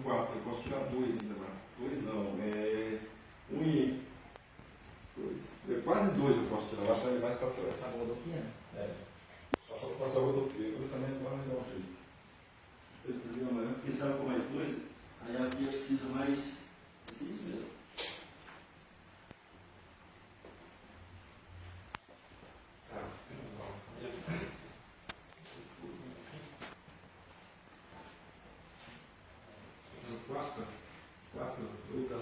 4, eu posso tirar 2 ainda agora. 2 não, um e 2. Quase 2 eu posso tirar, lá está mais para trás. Tá bom do que é? Só para passar o rodopiano, o cruzamento lá não dá um jeito. Eu escrevi uma manhã, porque se ela for mais 2, aí a pia precisa mais. Isso mesmo. Tá, menos 4, 2 dá